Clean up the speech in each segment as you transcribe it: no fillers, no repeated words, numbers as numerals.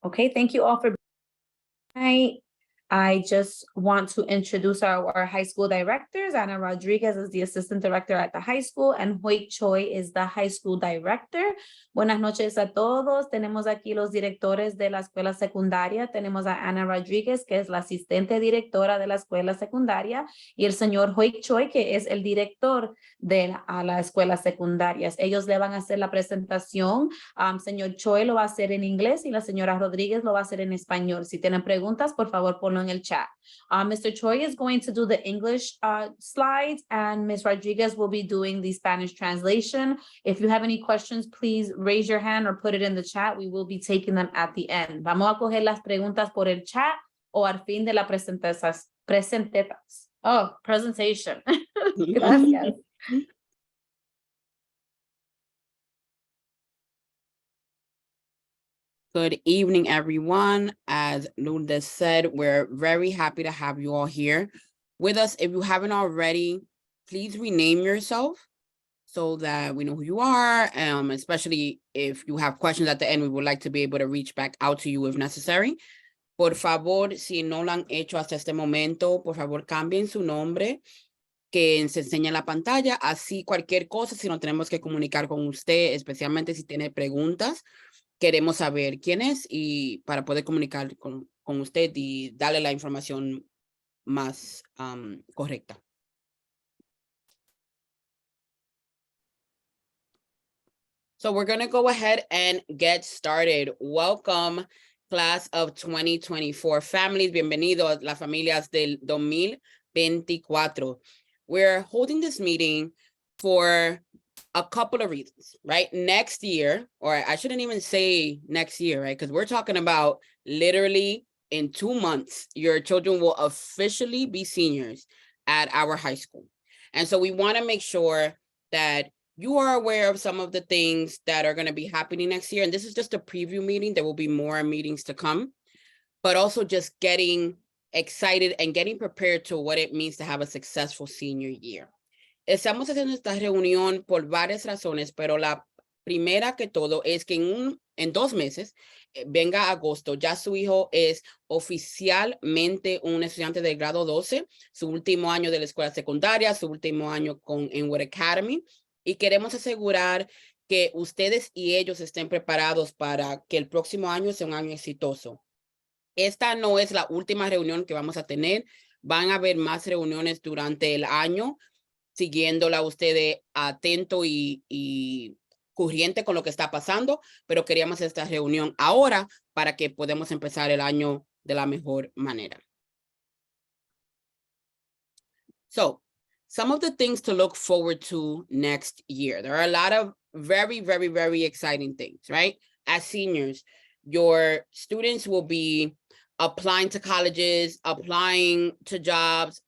Okay, thank you all for being. I just want to introduce our high school directors. Ana Rodriguez is the assistant director at the high school, and Hoik Choi is the high school director. Buenas noches a todos. Tenemos aquí los directores de la escuela secundaria. Tenemos a Ana Rodriguez, que es la asistente directora de la escuela secundaria, y el señor Hoik Choi, que es el director de la escuela secundaria. Ellos le van a hacer la presentación. Señor Choi lo va a hacer en inglés y la señora Rodríguez lo va a hacer en español. Si tienen preguntas, por favor, ponlo en el chat. Mr. Choi is going to do the English slides, and Ms. Rodriguez will be doing the Spanish translation. If you have any questions, please raise your hand or put it in the chat. We will be taking them at the end. Vamos a coger las preguntas por el chat o al fin de la presentation. Gracias. Good evening, everyone. As Lourdes said, we're very happy to have you all here with us. If you haven't already, please rename yourself so that we know who you are, especially if you have questions at the end. We would like to be able to reach back out to you if necessary. Por favor, si no lo han hecho hasta este momento, por favor, cambien su nombre que se enseña en la pantalla. Así cualquier cosa, si no tenemos que comunicar con usted, especialmente si tiene preguntas, queremos saber quién es y para poder comunicar con usted y darle la información más correcta. So we're going to go ahead and get started. Welcome, class of 2024 families. Bienvenidos las familias del 2024. We're holding this meeting for a couple of reasons, right? Next year, or I shouldn't even say next year, right? Because we're talking about literally in 2 months, your children will officially be seniors at our high school. And so we want to make sure that you are aware of some of the things that are going to be happening next year. And this is just a preview meeting. There will be more meetings to come, but also just getting excited and getting prepared to what it means to have a successful senior year. Estamos haciendo esta reunión por varias razones, pero la primera que todo es que en 2 meses, venga agosto, ya su hijo es oficialmente un estudiante del grado 12, su último año de la escuela secundaria, su último año con Inwood Academy, y queremos asegurar que ustedes y ellos estén preparados para que el próximo año sea un año exitoso. Esta no es la última reunión que vamos a tener, van a haber más reuniones durante el año, siguiéndola ustedes atento y corriente con lo que está pasando, pero queríamos esta reunión ahora para que podamos empezar el año de la mejor manera. So, some of the things to look forward to next year. There are a lot of very, very, very exciting things, right? As seniors, your students will be applying to colleges, applying to jobs,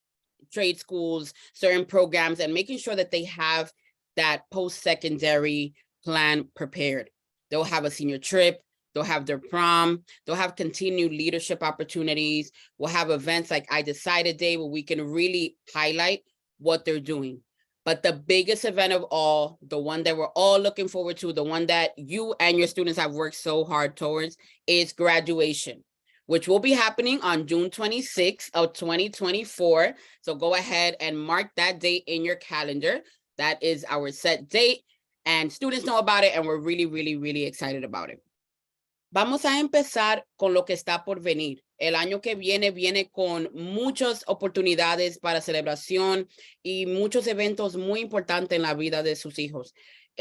trade schools, certain programs, and making sure that they have that post-secondary plan prepared. They'll have a senior trip, they'll have their prom, they'll have continued leadership opportunities, we'll have events like I Decided Day where we can really highlight what they're doing. But the biggest event of all, the one that we're all looking forward to, the one that you and your students have worked so hard towards, is graduation, which will be happening on June 26th of 2024. So go ahead and mark that date in your calendar. That is our set date, and students know about it, and we're really, really, really excited about it. Vamos a empezar con lo que está por venir. El año que viene con muchas oportunidades para celebración y muchos eventos muy importantes en la vida de sus hijos.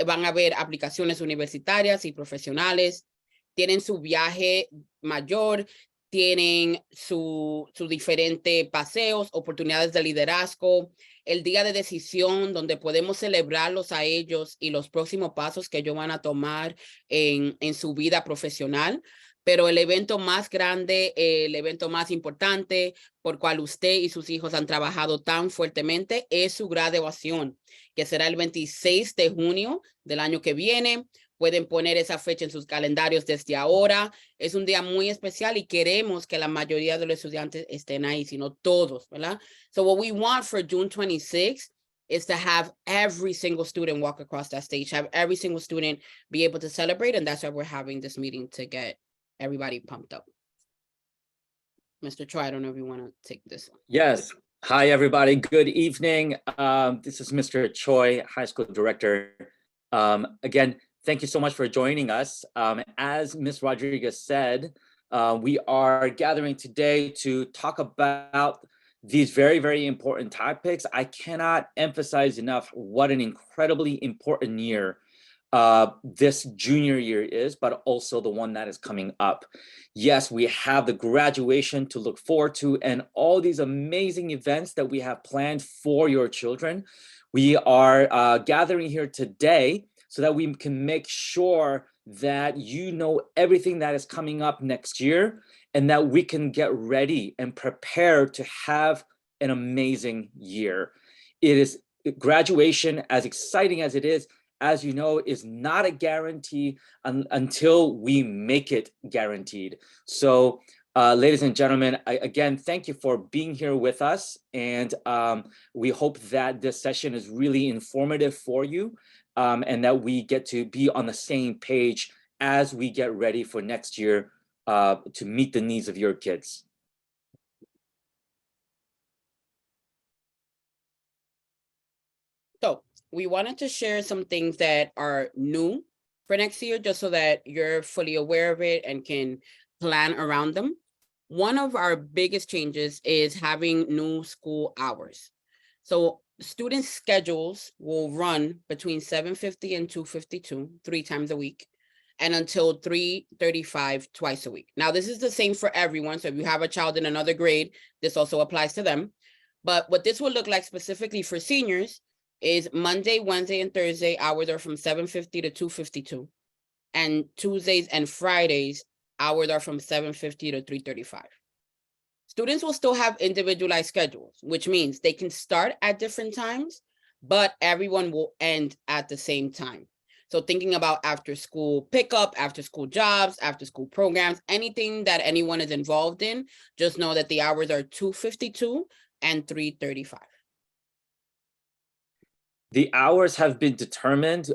Van a haber aplicaciones universitarias y profesionales, tienen su viaje mayor, tienen sus diferentes paseos, oportunidades de liderazgo, el día de decisión donde podemos celebrarlos a ellos y los próximos pasos que ellos van a tomar en su vida profesional. Pero el evento más grande, el evento más importante por cual usted y sus hijos han trabajado tan fuertemente es su graduación, que será el 26 de junio del año que viene. Pueden poner esa fecha en sus calendarios desde ahora. Es un día muy especial y queremos que la mayoría de los estudiantes estén ahí, sino todos, ¿verdad? So what we want for June 26th is to have every single student walk across that stage, have every single student be able to celebrate, and that's why we're having this meeting to get everybody pumped up. Mr. Choi, I don't know if you want to take this one. Yes. Hi, everybody. Good evening. This is Mr. Choi, high school director. Again, thank you so much for joining us. As Ms. Rodriguez said, we are gathering today to talk about these very, very important topics. I cannot emphasize enough what an incredibly important year this junior year is, but also the one that is coming up. Yes, we have the graduation to look forward to and all these amazing events that we have planned for your children. We are gathering here today so that we can make sure that you know everything that is coming up next year and that we can get ready and prepare to have an amazing year. It is graduation, as exciting as it is, as you know, is not a guarantee until we make it guaranteed. So, ladies and gentlemen, again, thank you for being here with us. And we hope that this session is really informative for you and that we get to be on the same page as we get ready for next year to meet the needs of your kids. So we wanted to share some things that are new for next year, just so that you're fully aware of it and can plan around them. One of our biggest changes is having new school hours. So students' schedules will run between 7:50 and 2:52, 3 times a week, and until 3:35 twice a week. Now, this is the same for everyone. So if you have a child in another grade, this also applies to them. But what this will look like specifically for seniors is Monday, Wednesday, and Thursday hours are from 7:50 to 2:52. And Tuesdays and Fridays hours are from 7:50 to 3:35. Students will still have individualized schedules, which means they can start at different times, but everyone will end at the same time. So thinking about after school pickup, after school jobs, after school programs, anything that anyone is involved in, just know that the hours are 2:52 and 3:35. The hours have been determined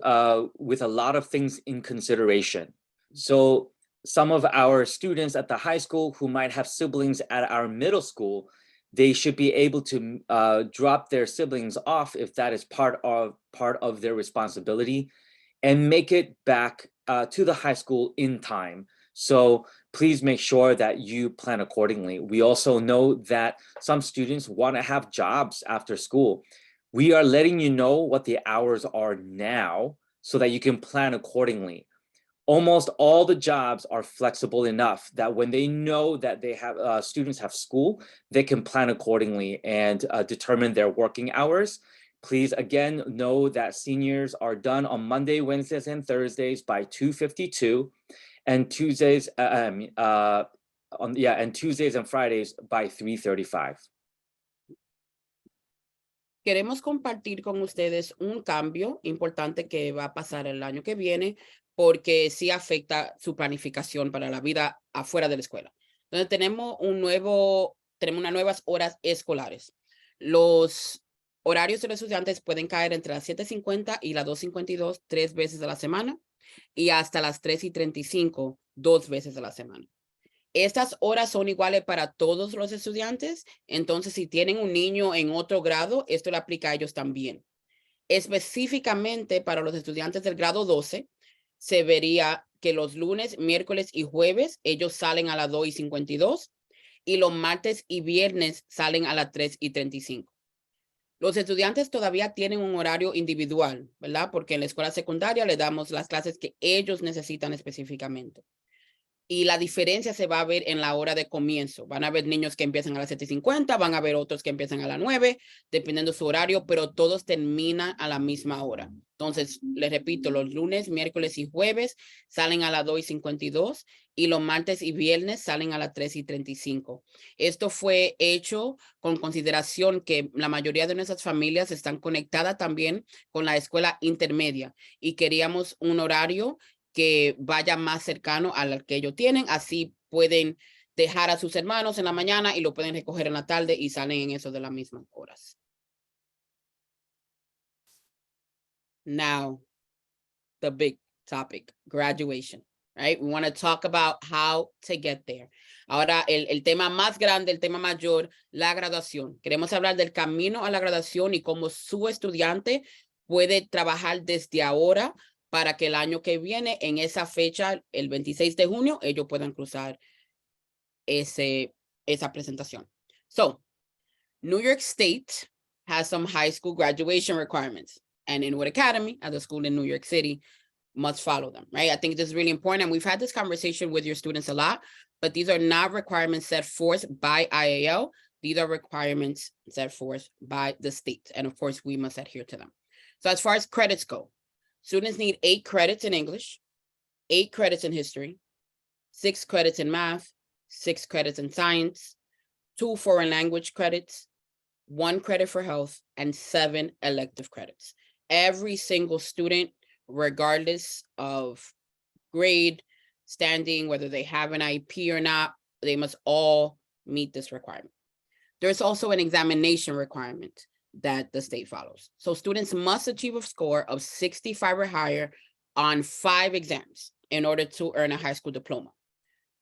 with a lot of things in consideration. So some of our students at the high school who might have siblings at our middle school, they should be able to drop their siblings off if that is part of their responsibility and make it back to the high school in time. So please make sure that you plan accordingly. We also know that some students want to have jobs after school. We are letting you know what the hours are now so that you can plan accordingly. Almost all the jobs are flexible enough that when they know that they have students have school, they can plan accordingly and determine their working hours. Please again know that seniors are done on Monday, Wednesdays, and Thursdays by 2:52, and Tuesdays and Tuesdays and Fridays by 3:35. Queremos compartir con ustedes un cambio importante que va a pasar el año que viene, porque sí afecta su planificación para la vida afuera de la escuela. Entonces tenemos unas nuevas horas escolares. Los horarios de los estudiantes pueden caer entre las 7:50 y las 2:52 3 veces a la semana y hasta las 3:35 2 veces a la semana. Estas horas son iguales para todos los estudiantes, entonces si tienen un niño en otro grado, esto le aplica a ellos también. Específicamente para los estudiantes del grado 12, se vería que los lunes, miércoles y jueves ellos salen a las 2:52 y los martes y viernes salen a las 3:35. Los estudiantes todavía tienen un horario individual, ¿verdad? Porque en la escuela secundaria le damos las clases que ellos necesitan específicamente. Y la diferencia se va a ver en la hora de comienzo. Van a haber niños que empiezan a las 7:50, van a haber otros que empiezan a las 9, dependiendo de su horario, pero todos terminan a la misma hora. Entonces, les repito, los lunes, miércoles y jueves salen a las 2:52 y los martes y viernes salen a las 3:35. Esto fue hecho con consideración que la mayoría de nuestras familias están conectadas también con la escuela intermedia y queríamos un horario que vaya más cercano al que ellos tienen, así pueden dejar a sus hermanos en la mañana y lo pueden recoger en la tarde y salen en eso de las mismas horas. Now, the big topic, graduation, right? We want to talk about how to get there. Ahora, el tema más grande, el tema mayor, la graduación. Queremos hablar del camino a la graduación y cómo su estudiante puede trabajar desde ahora para que el año que viene, en esa fecha, el 26 de junio, ellos puedan cruzar esa presentación. So, New York State has some high school graduation requirements, and Inwood Academy, as a school in New York City, must follow them, right? I think this is really important. And we've had this conversation with your students a lot, but these are not requirements set forth by IAL. These are requirements set forth by the state. And of course, we must adhere to them. So as far as credits go, students need 8 credits in English, 8 credits in history, 6 credits in math, 6 credits in science, 2 foreign language credits, 1 credit for health, and 7 elective credits. Every single student, regardless of grade, standing, whether they have an IP or not, they must all meet this requirement. There's also an examination requirement that the state follows. So students must achieve a score of 65 or higher on 5 exams in order to earn a high school diploma.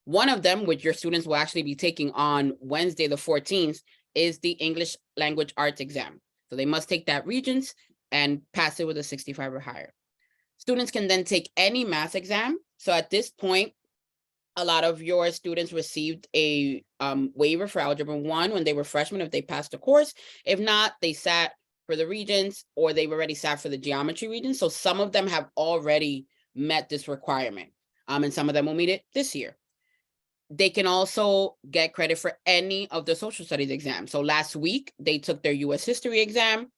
One of them, which your students will actually be taking on Wednesday, the 14th, is the English Language Arts exam. So they must take that Regents and pass it with a 65 or higher. Students can then take any math exam. So at this point, a lot of your students received a waiver for Algebra 1 when they were freshmen if they passed the course. If not, they sat for the Regents, or they've already sat for the Geometry Regents. So some of them have already met this requirement, and some of them will meet it this year. They can also get credit for any of the social studies exams. So last week, they took their US history exam,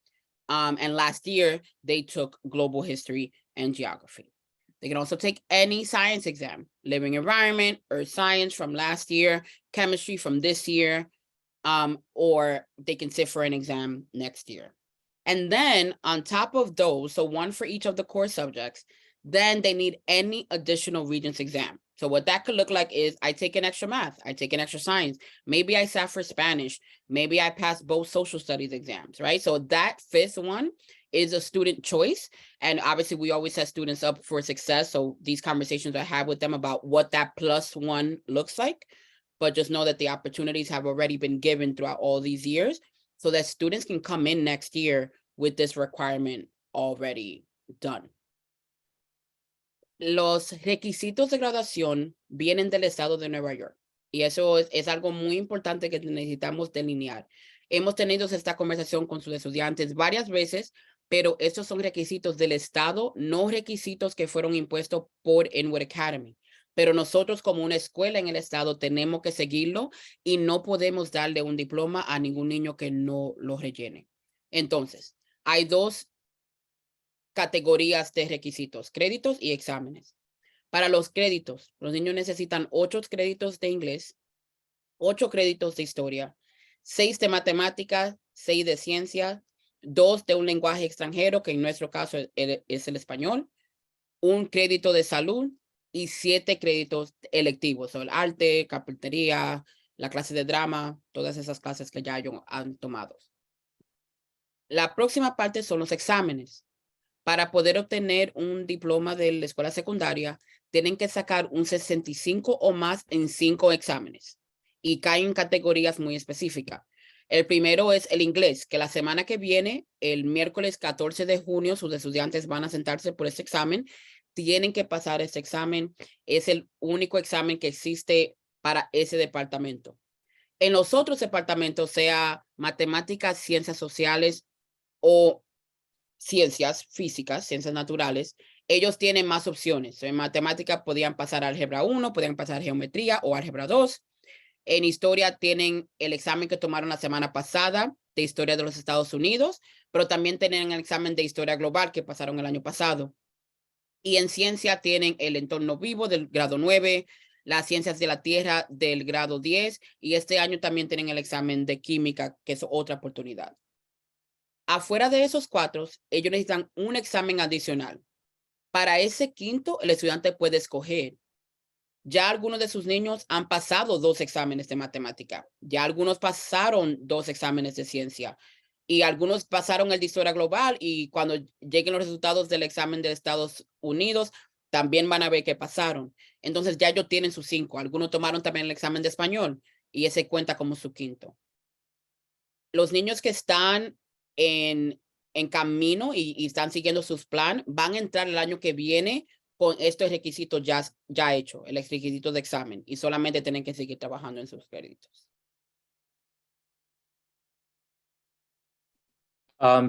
and last year, they took global history and geography. They can also take any science exam, living environment, earth science from last year, chemistry from this year, or they can sit for an exam next year. And then on top of those, so 1 for each of the core subjects, then they need any additional Regents exam. So what that could look like is I take an extra math, I take an extra science, maybe I sat for Spanish, maybe I passed both social studies exams, right? So that 5th one is a student choice. And obviously we always set students up for success. So these conversations I have with them about what that +1 looks like, but just know that the opportunities have already been given throughout all these years so that students can come in next year with this requirement already done. Los requisitos de graduación vienen del estado de Nueva York. Y eso es algo muy importante que necesitamos delinear. Hemos tenido esta conversación con sus estudiantes varias veces, pero estos son requisitos del estado, no requisitos que fueron impuestos por Inwood Academy. Pero nosotros como una escuela en el estado tenemos que seguirlo y no podemos darle un diploma a ningún niño que no lo rellene. Entonces, hay 2 categorías de requisitos, créditos y exámenes. Para los créditos, los niños necesitan 8 créditos de inglés, 8 créditos de historia, 6 de matemáticas, 6 de ciencia, 2 de un lenguaje extranjero, que en nuestro caso es el español, 1 crédito de salud y 7 créditos electivos, o el arte, carpintería, la clase de drama, todas esas clases que ya ellos han tomado. La próxima parte son los exámenes. Para poder obtener un diploma de la escuela secundaria, tienen que sacar un 65 o más en 5 exámenes y caen en categorías muy específicas. El primero es el inglés, que la semana que viene, el miércoles 14 de junio, sus estudiantes van a sentarse por este examen. Tienen que pasar este examen. Es el único examen que existe para ese departamento. En los otros departamentos, sea matemáticas, ciencias sociales o ciencias físicas, ciencias naturales, ellos tienen más opciones. En matemática podían pasar álgebra 1, podían pasar geometría o álgebra 2. En historia tienen el examen que tomaron la semana pasada de historia de los Estados Unidos, pero también tienen el examen de historia global que pasaron el año pasado. Y en ciencia tienen el entorno vivo del grado 9, las ciencias de la tierra del grado 10, y este año también tienen el examen de química, que es otra oportunidad. Afuera de esos 4, ellos necesitan un examen adicional. Para ese 5º, el estudiante puede escoger. Ya algunos de sus niños han pasado 2 exámenes de matemática. Ya algunos pasaron 2 exámenes de ciencia. Y algunos pasaron el de historia global, y cuando lleguen los resultados del examen de Estados Unidos, también van a ver que pasaron. Entonces ya ellos tienen sus 5. Algunos tomaron también el examen de español y ese cuenta como su 5. Los niños que están en camino y están siguiendo sus planes van a entrar el año que viene con estos requisitos ya hechos, el requisito de examen, y solamente tienen que seguir trabajando en sus créditos.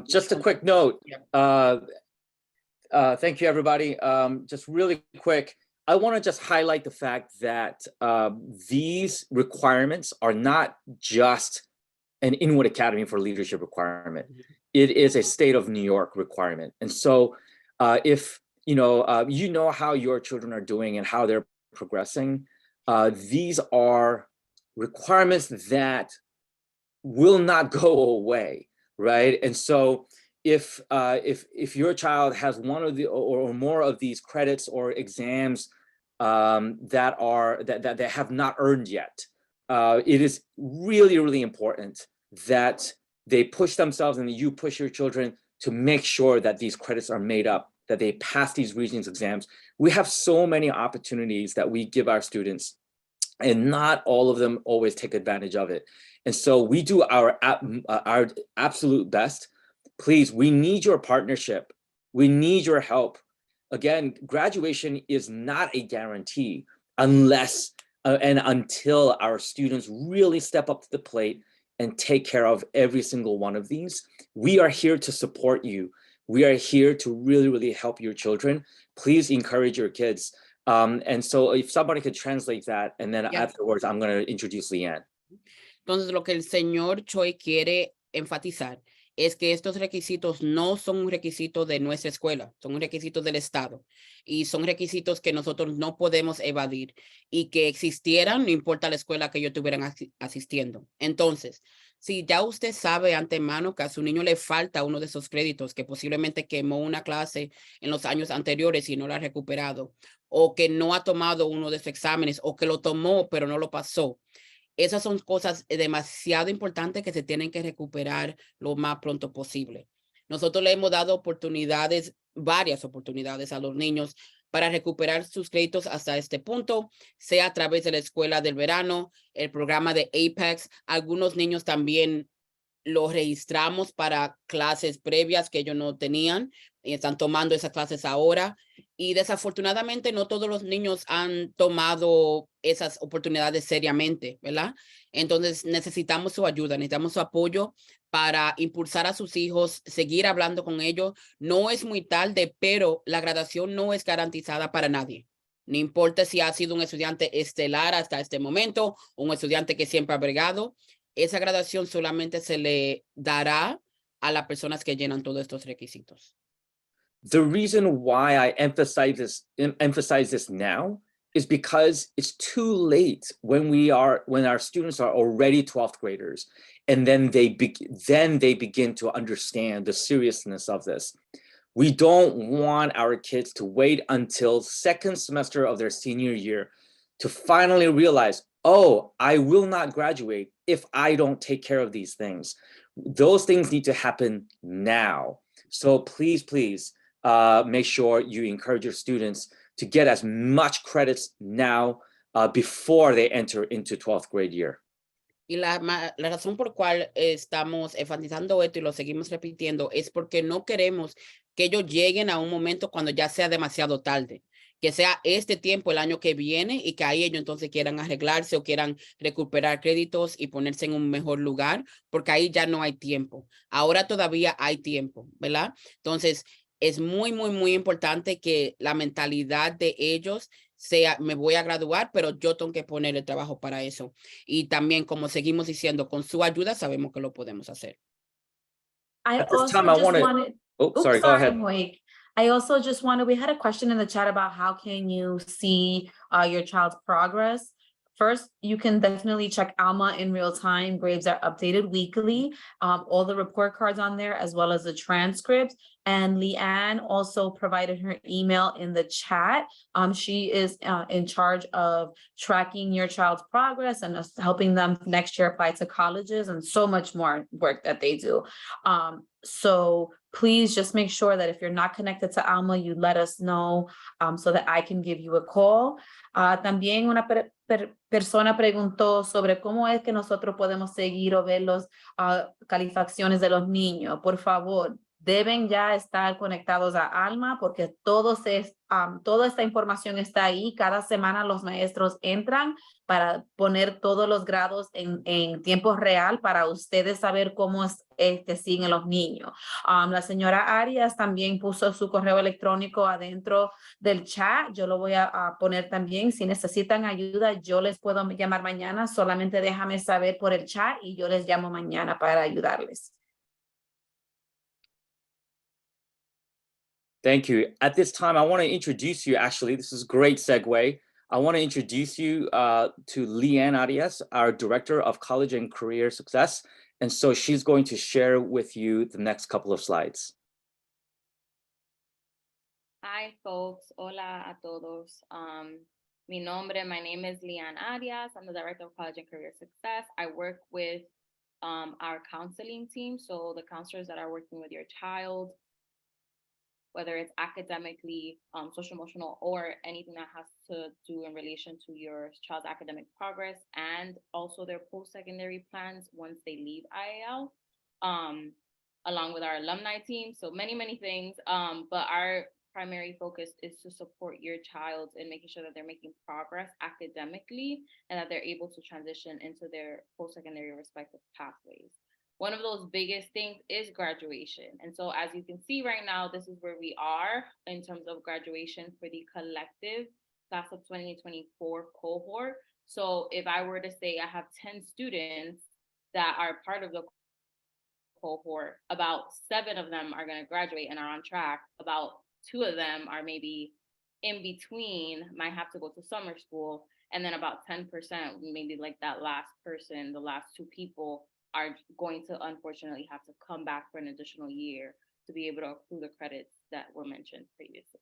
Just a quick note. Yeah. Thank you, everybody. Just really quick, I want to just highlight the fact that these requirements are not just an Inwood Academy for Leadership requirement. It is a state of New York requirement. And so if you know how your children are doing and how they're progressing, these are requirements that will not go away, right? And so if your child has one of the or more of these credits or exams that they have not earned yet, it is really, really important that they push themselves and you push your children to make sure that these credits are made up, that they pass these Regents exams. We have so many opportunities that we give our students, and not all of them always take advantage of it. And so we do our absolute best. Please, we need your partnership. We need your help. Again, graduation is not a guarantee unless and until our students really step up to the plate and take care of every single one of these. We are here to support you. We are here to really, really help your children. Please encourage your kids. And so if somebody could translate that, and then afterwards, I'm going to introduce Leanne. Entonces, lo que el señor Choi quiere enfatizar es que estos requisitos no son un requisito de nuestra escuela, son un requisito del Estado y son requisitos que nosotros no podemos evadir y que existieran, no importa la escuela que ellos estuvieran asistiendo. Entonces, si ya usted sabe antemano que a su niño le falta uno de esos créditos, que posiblemente quemó una clase en los años anteriores y no la ha recuperado, o que no ha tomado uno de sus exámenes, o que lo tomó pero no lo pasó, esas son cosas demasiado importantes que se tienen que recuperar lo más pronto posible. Nosotros le hemos dado oportunidades, varias oportunidades a los niños para recuperar sus créditos hasta este punto, sea a través de la escuela del verano, el programa de Apex. Algunos niños también los registramos para clases previas que ellos no tenían y están tomando esas clases ahora. Y desafortunadamente no todos los niños han tomado esas oportunidades seriamente, ¿verdad? Entonces necesitamos su ayuda, necesitamos su apoyo para impulsar a sus hijos, seguir hablando con ellos. No es muy tarde, pero la graduación no es garantizada para nadie. No importa si ha sido un estudiante estelar hasta este momento, un estudiante que siempre ha bregado. Esa graduación solamente se le dará a las personas que llenan todos estos requisitos. The reason why I emphasize this now is because it's too late when our students are already 12th graders, and then they begin to understand the seriousness of this. We don't want our kids to wait until second semester of their senior year to finally realize, oh, I will not graduate if I don't take care of these things. Those things need to happen now. So please, make sure you encourage your students to get as much credits now before they enter into 12th grade year. Y la razón por cual estamos enfatizando esto y lo seguimos repitiendo es porque no queremos que ellos lleguen a un momento cuando ya sea demasiado tarde, que sea este tiempo el año que viene y que ahí ellos entonces quieran arreglarse o quieran recuperar créditos y ponerse en un mejor lugar, porque ahí ya no hay tiempo. Ahora todavía hay tiempo, ¿verdad? Entonces, es muy, muy, muy importante que la mentalidad de ellos sea, me voy a graduar, pero yo tengo que poner el trabajo para eso. Y también, como seguimos diciendo, con su ayuda sabemos que lo podemos hacer. I also just wanted, sorry, go ahead. Mike. I also just wanted, we had a question in the chat about how can you see your child's progress. First, you can definitely check Alma in real time. Grades are updated weekly. All the report cards on there, as well as the transcripts. And Leanne also provided her email in the chat. She is in charge of tracking your child's progress and helping them next year apply to colleges and so much more work that they do. So please just make sure that if you're not connected to Alma, you let us know so that I can give you a call. También una persona preguntó sobre cómo es que nosotros podemos seguir o ver las calificaciones de los niños. Por favor, deben ya estar conectados a Alma porque toda esta información está ahí. Cada semana los maestros entran para poner todos los grados en tiempo real para ustedes saber cómo siguen los niños. La señora Arias también puso su correo electrónico adentro del chat. Yo lo voy a poner también. Si necesitan ayuda, yo les puedo llamar mañana. Solamente déjame saber por el chat y yo les llamo mañana para ayudarles. Thank you. At this time, I want to introduce you, actually, this is a great segue. I want to introduce you to Leanne Arias, our Director of College and Career Success. And so she's going to share with you the next couple of slides. Hi, folks. Hola a todos. My name is Leanne Arias. I'm the Director of College and Career Success. I work with our counseling team, so the counselors that are working with your child, whether it's academically, social emotional, or anything that has to do in relation to your child's academic progress, and also their post-secondary plans once they leave IAL, along with our alumni team. So many things, but our primary focus is to support your child in making sure that they're making progress academically and that they're able to transition into their post-secondary respective pathways. One of those biggest things is graduation. And so as you can see right now, this is where we are in terms of graduation for the collective class of 2024 cohort. So if I were to say I have 10 students that are part of the cohort, about 7 of them are going to graduate and are on track. About 2 of them are maybe in between, might have to go to summer school. And then about 10%, maybe like that last person, the last 2 people, are going to unfortunately have to come back for an additional year to be able to accrue the credits that were mentioned previously.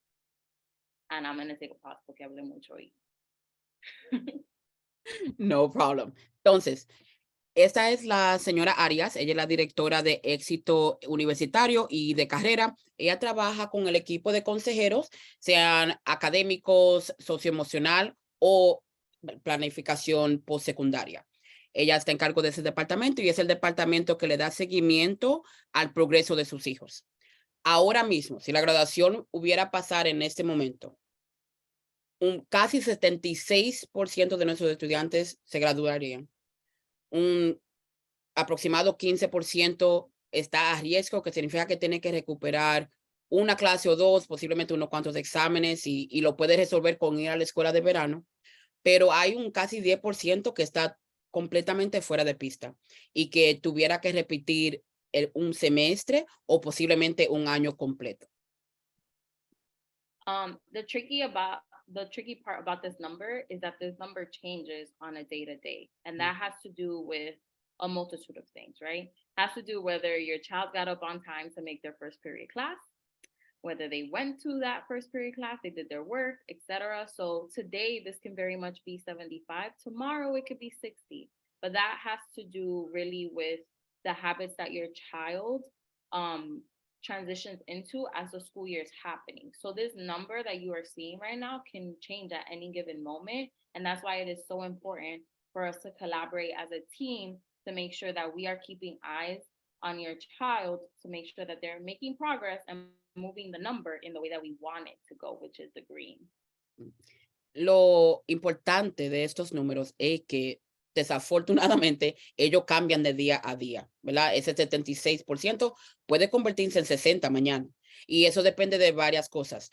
And I'm going to take a pause porque hablé mucho hoy. No problem. Entonces, esta es la señora Arias. Ella es la directora de éxito universitario y de carrera. Ella trabaja con el equipo de consejeros, sean académicos, socioemocional o planificación postsecundaria. Ella está en cargo de ese departamento y es el departamento que le da seguimiento al progreso de sus hijos. Ahora mismo, si la graduación hubiera pasado en este momento, casi 76% de nuestros estudiantes se graduarían. Un aproximado 15% está a riesgo, que significa que tiene que recuperar una clase o 2, posiblemente unos cuantos exámenes y lo puede resolver con ir a la escuela de verano. Pero hay un casi 10% que está completamente fuera de pista y que tuviera que repetir un semestre o posiblemente un año completo. The tricky part about this number is that this number changes on a day-to-day, and that has to do with a multitude of things, right? It has to do whether your child got up on time to make their first period class, whether they went to that first period class, they did their work, etc. So today, this can very much be 75. Tomorrow, it could be 60. But that has to do really with the habits that your child transitions into as the school year is happening. So this number that you are seeing right now can change at any given moment. And that's why it is so important for us to collaborate as a team to make sure that we are keeping eyes on your child to make sure that they're making progress and moving the number in the way that we want it to go, which is the green. Lo importante de estos números es que desafortunadamente ellos cambian de día a día, ¿verdad? Ese 76% puede convertirse en 60 mañana y eso depende de varias cosas,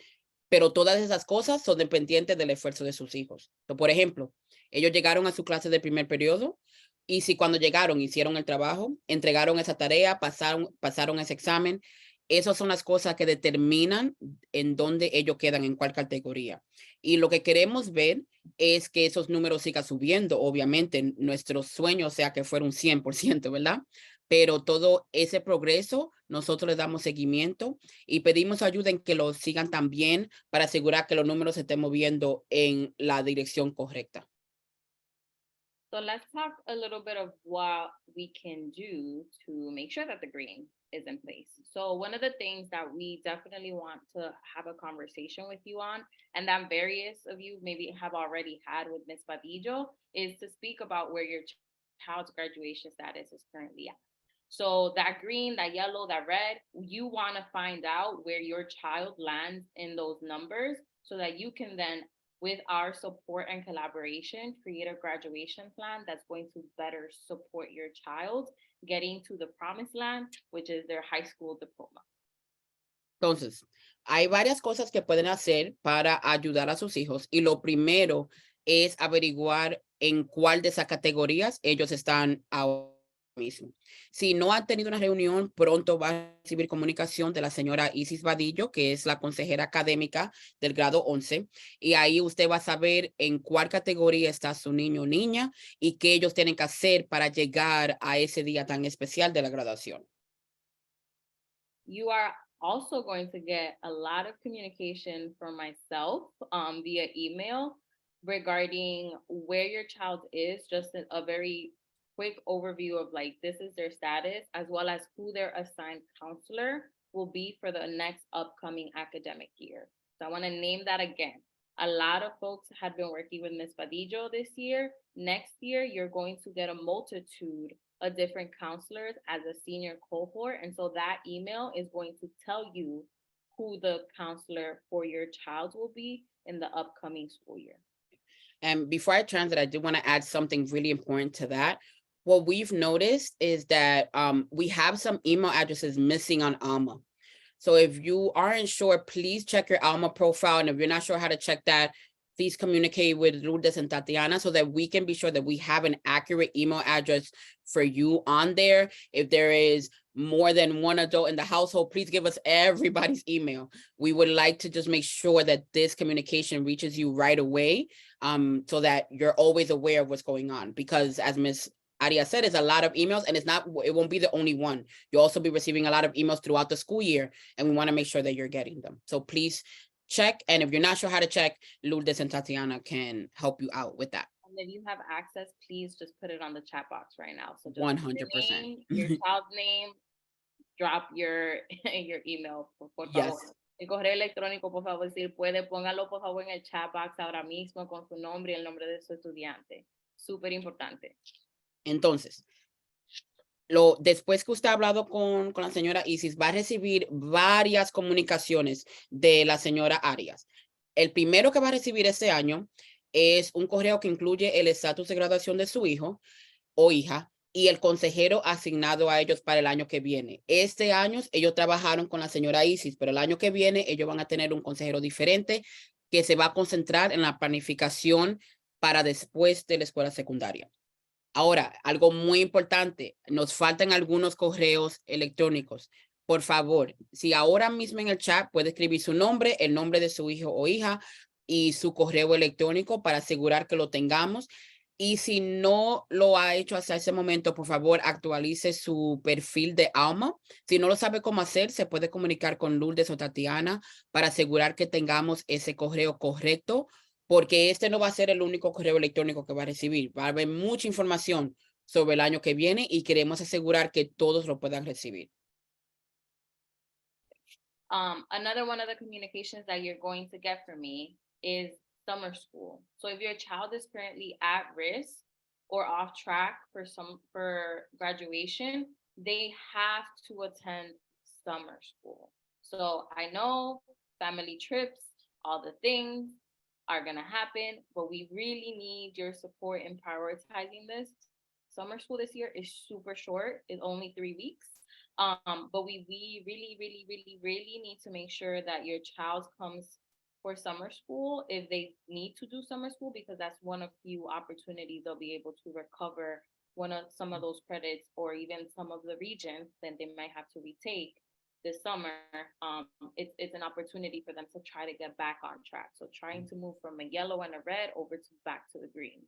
pero todas esas cosas son dependientes del esfuerzo de sus hijos. Entonces, por ejemplo, ellos llegaron a su clase de primer periodo y si cuando llegaron hicieron el trabajo, entregaron esa tarea, pasaron ese examen, esas son las cosas que determinan en dónde ellos quedan, en cuál categoría. Y lo que queremos ver es que esos números sigan subiendo. Obviamente, nuestro sueño sea que fuera un 100%, ¿verdad? Pero todo ese progreso, nosotros le damos seguimiento y pedimos ayuda en que lo sigan también para asegurar que los números se estén moviendo en la dirección correcta. So let's talk a little bit of what we can do to make sure that the green is in place. So one of the things that we definitely want to have a conversation with you on, and that various of you maybe have already had with Ms. Badillo, is to speak about where your child's graduation status is currently at. So that green, that yellow, that red, you want to find out where your child lands in those numbers so that you can then, with our support and collaboration, create a graduation plan that's going to better support your child getting to the promised land, which is their high school diploma. Entonces, hay varias cosas que pueden hacer para ayudar a sus hijos y lo primero es averiguar en cuál de esas categorías ellos están ahora mismo. Si no han tenido una reunión, pronto va a recibir comunicación de la señora Isis Vadillo, que es la consejera académica del grado 11, y ahí usted va a saber en cuál categoría está su niño o niña y qué ellos tienen que hacer para llegar a ese día tan especial de la graduación. You are also going to get a lot of communication from myself via email regarding where your child is, just a very quick overview of like, this is their status, as well as who their assigned counselor will be for the next upcoming academic year. So I want to name that again. A lot of folks had been working with Ms. Badillo this year. Next year, you're going to get a multitude of different counselors as a senior cohort. And so that email is going to tell you who the counselor for your child will be in the upcoming school year. And before I transit, I do want to add something really important to that. What we've noticed is that we have some email addresses missing on Alma. So if you aren't sure, please check your Alma profile. And if you're not sure how to check that, please communicate with Lourdes and Tatiana so that we can be sure that we have an accurate email address for you on there. If there is more than one adult in the household, please give us everybody's email. We would like to just make sure that this communication reaches you right away, so that you're always aware of what's going on. Because as Ms. Arias said, it's a lot of emails, and it won't be the only one. You'll also be receiving a lot of emails throughout the school year, and we want to make sure that you're getting them. So please check. And if you're not sure how to check, Lourdes and Tatiana can help you out with that. And if you have access, please just put it on the chat box right now. So just 100%. your child's name, drop your your email, por favor. Yes. El correo electrónico, por favor, si puede, póngalo por favor en el chat box ahora mismo con su nombre y el nombre de su estudiante. Súper importante. Entonces, después que usted ha hablado con la señora Isis, va a recibir varias comunicaciones de la señora Arias. El primero que va a recibir este año es un correo que incluye el estatus de graduación de su hijo o hija y el consejero asignado a ellos para el año que viene. Este año ellos trabajaron con la señora Isis, pero el año que viene ellos van a tener un consejero diferente que se va a concentrar en la planificación para después de la escuela secundaria. Ahora, algo muy importante, nos faltan algunos correos electrónicos. Por favor, si ahora mismo en el chat puede escribir su nombre, el nombre de su hijo o hija y su correo electrónico para asegurar que lo tengamos. Y si no lo ha hecho hasta ese momento, por favor, actualice su perfil de Alma. Si no lo sabe cómo hacer, se puede comunicar con Lourdes o Tatiana para asegurar que tengamos ese correo correcto, porque este no va a ser el único correo electrónico que va a recibir. Va a haber mucha información sobre el año que viene y queremos asegurar que todos lo puedan recibir. Another one of the communications that you're going to get from me is summer school. So if your child is currently at risk or off track for graduation, they have to attend summer school. So I know family trips, all the things are going to happen, but we really need your support in prioritizing this. Summer school this year is super short. It's only 3 weeks. But we really need to make sure that your child comes for summer school if they need to do summer school, because that's one of few opportunities they'll be able to recover some of those credits or even some of the regions that they might have to retake this summer. It's an opportunity for them to try to get back on track. So trying to move from a yellow and a red over to back to the green.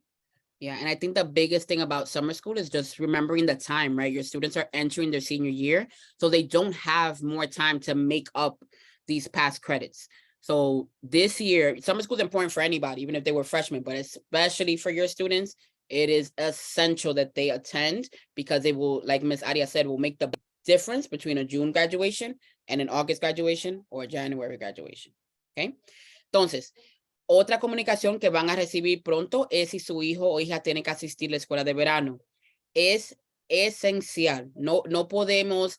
Yeah, and I think the biggest thing about summer school is just remembering the time, right? Your students are entering their senior year, so they don't have more time to make up these past credits. So this year, summer school is important for anybody, even if they were freshmen, but especially for your students, it is essential that they attend because it will, like Ms. Arias said, will make the difference between a June graduation and an August graduation or a January graduation. Okay. Entonces, otra comunicación que van a recibir pronto es si su hijo o hija tiene que asistir a la escuela de verano. Es esencial. No podemos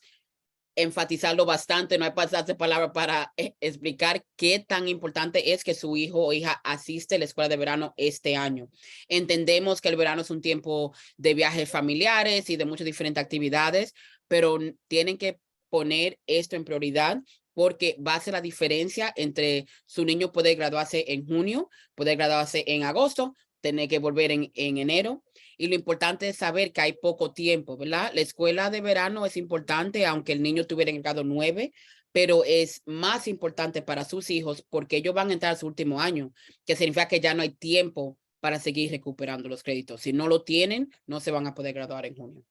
enfatizarlo bastante, no hay bastante palabra para explicar qué tan importante es que su hijo o hija asiste a la escuela de verano este año. Entendemos que el verano es un tiempo de viajes familiares y de muchas diferentes actividades, pero tienen que poner esto en prioridad porque va a ser la diferencia entre su niño poder graduarse en junio, poder graduarse en agosto, tener que volver en enero. Y lo importante es saber que hay poco tiempo, ¿verdad? La escuela de verano es importante, aunque el niño tuviera en el grado 9, pero es más importante para sus hijos porque ellos van a entrar a su último año, que significa que ya no hay tiempo para seguir recuperando los créditos. Si no lo tienen, no se van a poder graduar en junio.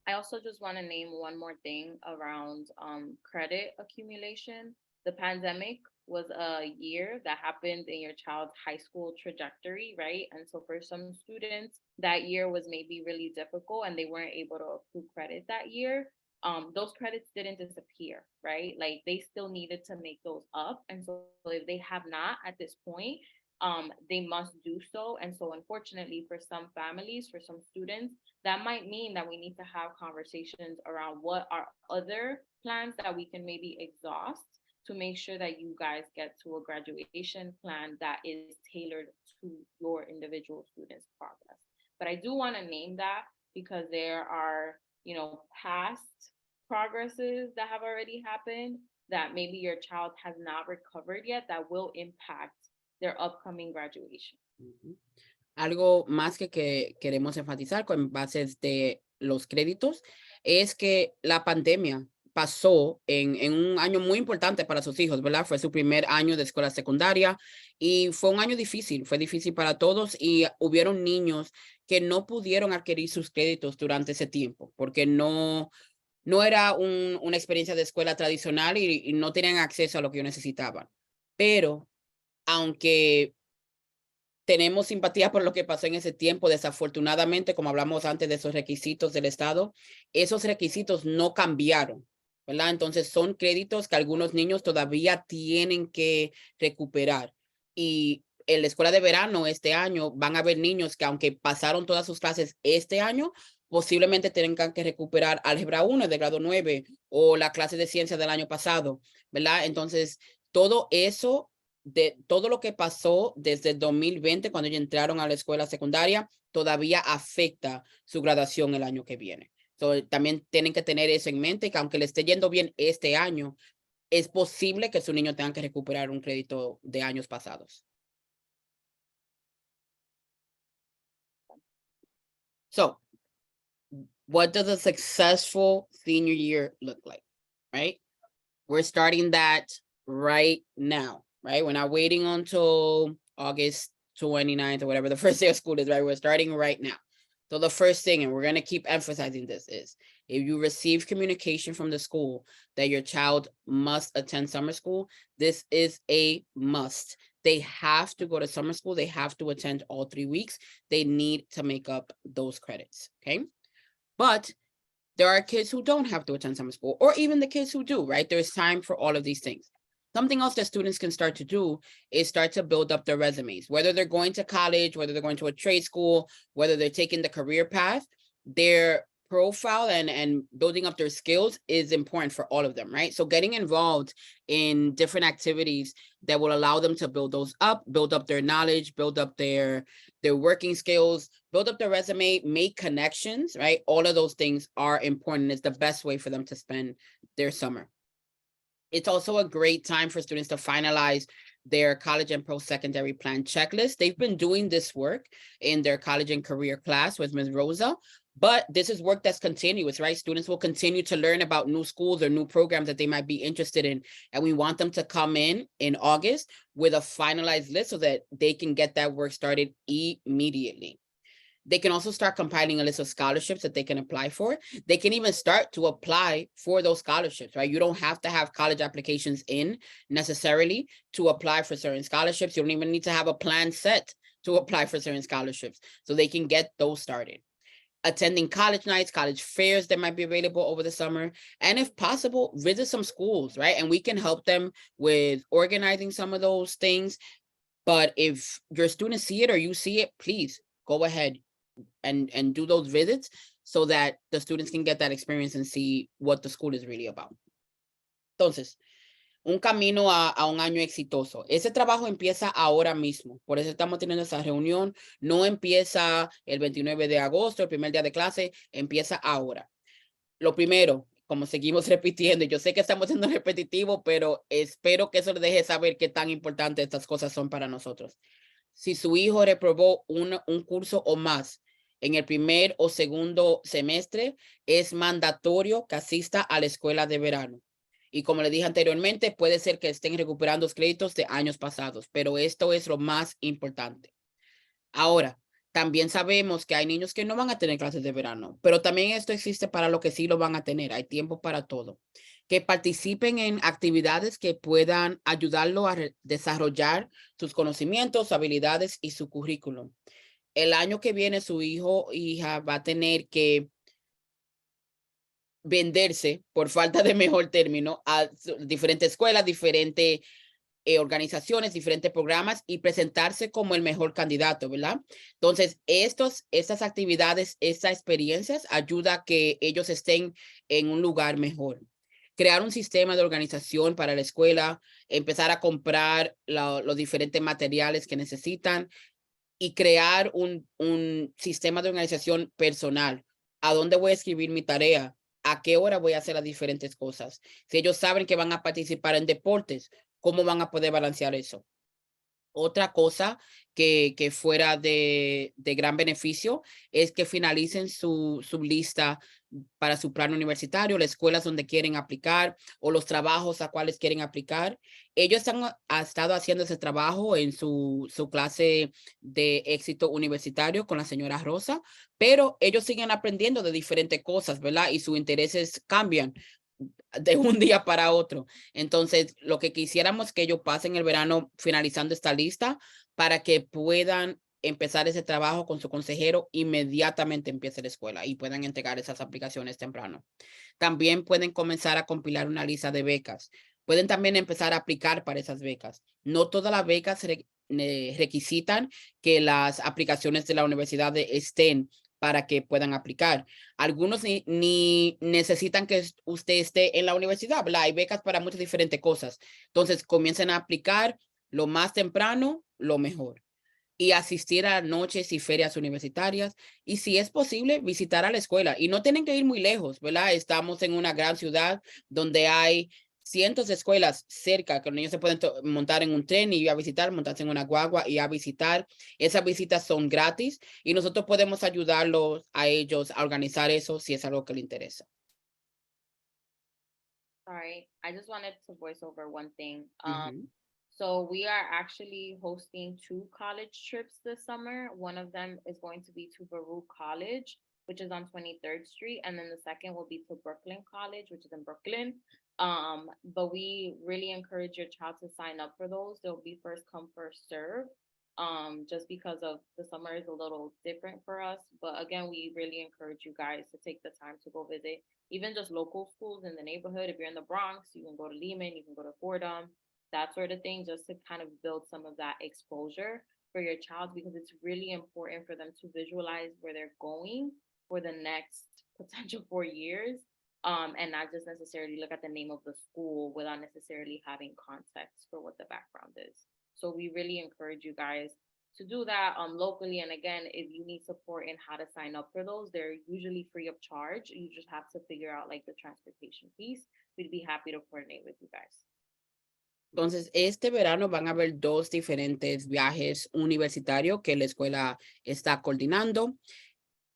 I also just want to name one more thing around credit accumulation. The pandemic was a year that happened in your child's high school trajectory, right? And so for some students, that year was maybe really difficult and they weren't able to accrue credit that year. Those credits didn't disappear, right? Like they still needed to make those up. And so if they have not at this point, they must do so. And so unfortunately for some families, for some students, that might mean that we need to have conversations around what are other plans that we can maybe exhaust to make sure that you guys get to a graduation plan that is tailored to your individual students' progress. But I do want to name that because there are, past progresses that have already happened that maybe your child has not recovered yet that will impact their upcoming graduation. Algo más que queremos enfatizar con bases de los créditos es que la pandemia pasó en un año muy importante para sus hijos, ¿verdad? Fue su primer año de escuela secundaria y fue un año difícil, fue difícil para todos y hubieron niños que no pudieron adquirir sus créditos durante ese tiempo porque no era una experiencia de escuela tradicional y no tenían acceso a lo que ellos necesitaban. Pero aunque tenemos simpatía por lo que pasó en ese tiempo, desafortunadamente, como hablamos antes de esos requisitos del Estado, esos requisitos no cambiaron, ¿verdad? Entonces son créditos que algunos niños todavía tienen que recuperar. Y en la escuela de verano este año van a haber niños que aunque pasaron todas sus clases este año, posiblemente tengan que recuperar álgebra 1 de grado 9 o la clase de ciencia del año pasado, ¿verdad? Entonces, todo eso de todo lo que pasó desde el 2020 cuando ellos entraron a la escuela secundaria todavía afecta su graduación el año que viene. So, también tienen que tener eso en mente, que aunque le esté yendo bien este año, es posible que su niño tenga que recuperar un crédito de años pasados. So, what does a successful senior year look like, right? We're starting that right now. Right? We're not waiting until August 29th or whatever the first day of school is, right? We're starting right now. So the first thing, and we're going to keep emphasizing this, is if you receive communication from the school that your child must attend summer school, this is a must. They have to go to summer school. They have to attend all 3 weeks. They need to make up those credits, okay? But there are kids who don't have to attend summer school, or even the kids who do, right? There's time for all of these things. Something else that students can start to do is start to build up their resumes, whether they're going to college, whether they're going to a trade school, whether they're taking the career path, their profile and building up their skills is important for all of them, right? So getting involved in different activities that will allow them to build those up, build up their knowledge, build up their working skills, build up their resume, make connections, right? All of those things are important. It's the best way for them to spend their summer. It's also a great time for students to finalize their college and post-secondary plan checklist. They've been doing this work in their college and career class with Ms. Rosa, but this is work that's continuous, right? Students will continue to learn about new schools or new programs that they might be interested in. And we want them to come in August with a finalized list so that they can get that work started immediately. They can also start compiling a list of scholarships that they can apply for. They can even start to apply for those scholarships, right? You don't have to have college applications in necessarily to apply for certain scholarships. You don't even need to have a plan set to apply for certain scholarships. So they can get those started. attending college nights, college fairs that might be available over the summer. And if possible, visit some schools, right? And we can help them with organizing some of those things. But if your students see it or you see it, please go ahead and do those visits so that the students can get that experience and see what the school is really about. Entonces, un camino a un año exitoso. Ese trabajo empieza ahora mismo. Por eso estamos teniendo esa reunión. No empieza el 29 de agosto, el primer día de clase, empieza ahora. Lo primero, como seguimos repitiendo, yo sé que estamos siendo repetitivos, pero espero que eso les deje saber qué tan importantes estas cosas son para nosotros. Si su hijo reprobó un curso o más en el primer o segundo semestre, es mandatorio que asista a la escuela de verano. Y como le dije anteriormente, puede ser que estén recuperando los créditos de años pasados, pero esto es lo más importante. Ahora, también sabemos que hay niños que no van a tener clases de verano, pero también esto existe para los que sí lo van a tener. Hay tiempo para todo. Que participen en actividades que puedan ayudarlo a desarrollar sus conocimientos, habilidades y su currículum. El año que viene su hijo o hija va a tener que venderse, por falta de mejor término, a diferentes escuelas, diferentes organizaciones, diferentes programas y presentarse como el mejor candidato, ¿verdad? Entonces, estas actividades, estas experiencias ayuda a que ellos estén en un lugar mejor. Crear un sistema de organización para la escuela, empezar a comprar los diferentes materiales que necesitan y crear un sistema de organización personal. ¿A dónde voy a escribir mi tarea? ¿A qué hora voy a hacer las diferentes cosas? Si ellos saben que van a participar en deportes, ¿cómo van a poder balancear eso? Otra cosa que fuera de gran beneficio es que finalicen su lista para su plan universitario, las escuelas donde quieren aplicar o los trabajos a cuales quieren aplicar. Ellos han estado haciendo ese trabajo en su clase de éxito universitario con la señora Rosa, pero ellos siguen aprendiendo de diferentes cosas, ¿verdad? Y sus intereses cambian de un día para otro. Entonces, lo que quisiéramos que ellos pasen el verano finalizando esta lista para que puedan empezar ese trabajo con su consejero inmediatamente empiece la escuela y puedan entregar esas aplicaciones temprano. También pueden comenzar a compilar una lista de becas. Pueden también empezar a aplicar para esas becas. No todas las becas requisitan que las aplicaciones de la universidad estén para que puedan aplicar. Algunos ni necesitan que usted esté en la universidad, ¿verdad? Hay becas para muchas diferentes cosas. Entonces, comiencen a aplicar lo más temprano, lo mejor. Y asistir a noches y ferias universitarias. Y si es posible, visitar a la escuela. Y no tienen que ir muy lejos, ¿verdad? Estamos en una gran ciudad donde hay cientos de escuelas cerca que los niños se pueden montar en un tren y ir a visitar, montarse en una guagua y a visitar. Esas visitas son gratis y nosotros podemos ayudarlos a ellos a organizar eso si es algo que les interesa. Sorry, I just wanted to voice over one thing. So we are actually hosting 2 college trips this summer. One of them is going to be to Baruch College, which is on 23rd Street, and then the second will be to Brooklyn College, which is in Brooklyn. But we really encourage your child to sign up for those. They'll be first come, first serve. Just because of the summer is a little different for us. But again, we really encourage you guys to take the time to go visit even just local schools in the neighborhood. If you're in the Bronx, you can go to Lehman, you can go to Fordham, that sort of thing, just to kind of build some of that exposure for your child, because it's really important for them to visualize where they're going for the next potential 4 years. And not just necessarily look at the name of the school without necessarily having context for what the background is. So we really encourage you guys to do that locally. And again, if you need support in how to sign up for those, they're usually free of charge. You just have to figure out like the transportation piece. We'd be happy to coordinate with you guys. Entonces, este verano van a haber 2 diferentes viajes universitarios que la escuela está coordinando.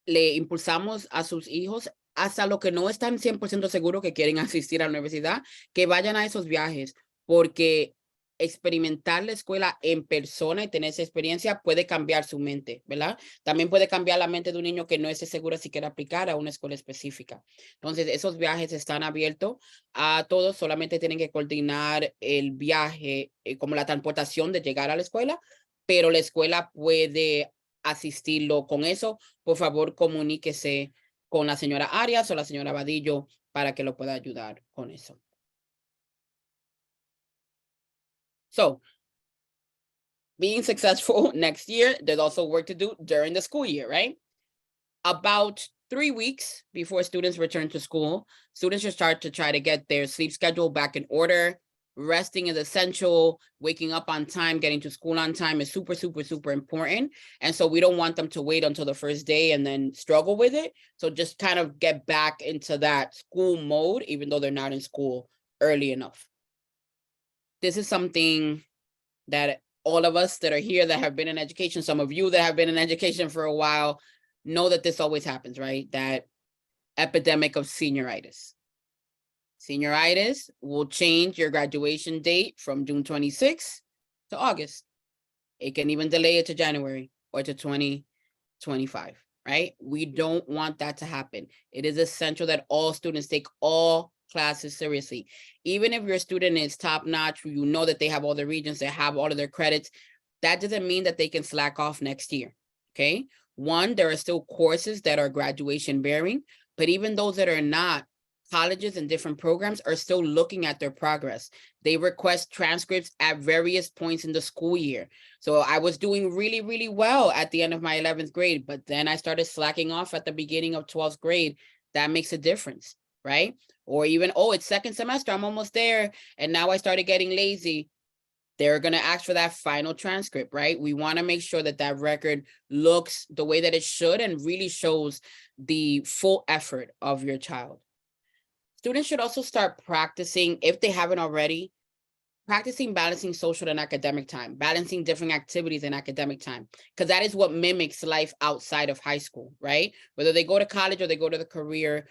Le impulsamos a sus hijos, hasta los que no están 100% seguros que quieren asistir a la universidad, que vayan a esos viajes, porque experimentar la escuela en persona y tener esa experiencia puede cambiar su mente, ¿verdad? También puede cambiar la mente de un niño que no esté seguro si quiere aplicar a una escuela específica. Entonces, esos viajes están abiertos a todos, solamente tienen que coordinar el viaje, como la transportación de llegar a la escuela, pero la escuela puede asistirlo con eso, por favor comuníquese con la señora Arias o la señora Vadillo para que lo pueda ayudar con eso. So, being successful next year, there's also work to do during the school year, right? About 3 weeks before students return to school, students should start to try to get their sleep schedule back in order. Resting is essential. Waking up on time, getting to school on time is super, super, super important. And so we don't want them to wait until the first day and then struggle with it. So just kind of get back into that school mode, even though they're not in school early enough. This is something that all of us that are here that have been in education, some of you that have been in education for a while, know that this always happens, right? That epidemic of senioritis. Senioritis will change your graduation date from June 26th to August. It can even delay it to January or to 2025, right? We don't want that to happen. It is essential that all students take all classes seriously. Even if your student is top notch, you know that they have all the regions, they have all of their credits, that doesn't mean that they can slack off next year, okay? One, there are still courses that are graduation bearing, but even those that are not, colleges and different programs are still looking at their progress. They request transcripts at various points in the school year. So I was doing really, really well at the end of my 11th grade, but then I started slacking off at the beginning of 12th grade. That makes a difference, right? Or even, oh, it's second semester, I'm almost there, and now I started getting lazy. They're going to ask for that final transcript, right? We want to make sure that that record looks the way that it should and really shows the full effort of your child. Students should also start practicing, if they haven't already, practicing balancing social and academic time, balancing different activities in academic time, because that is what mimics life outside of high school, right? Whether they go to college or they go to the career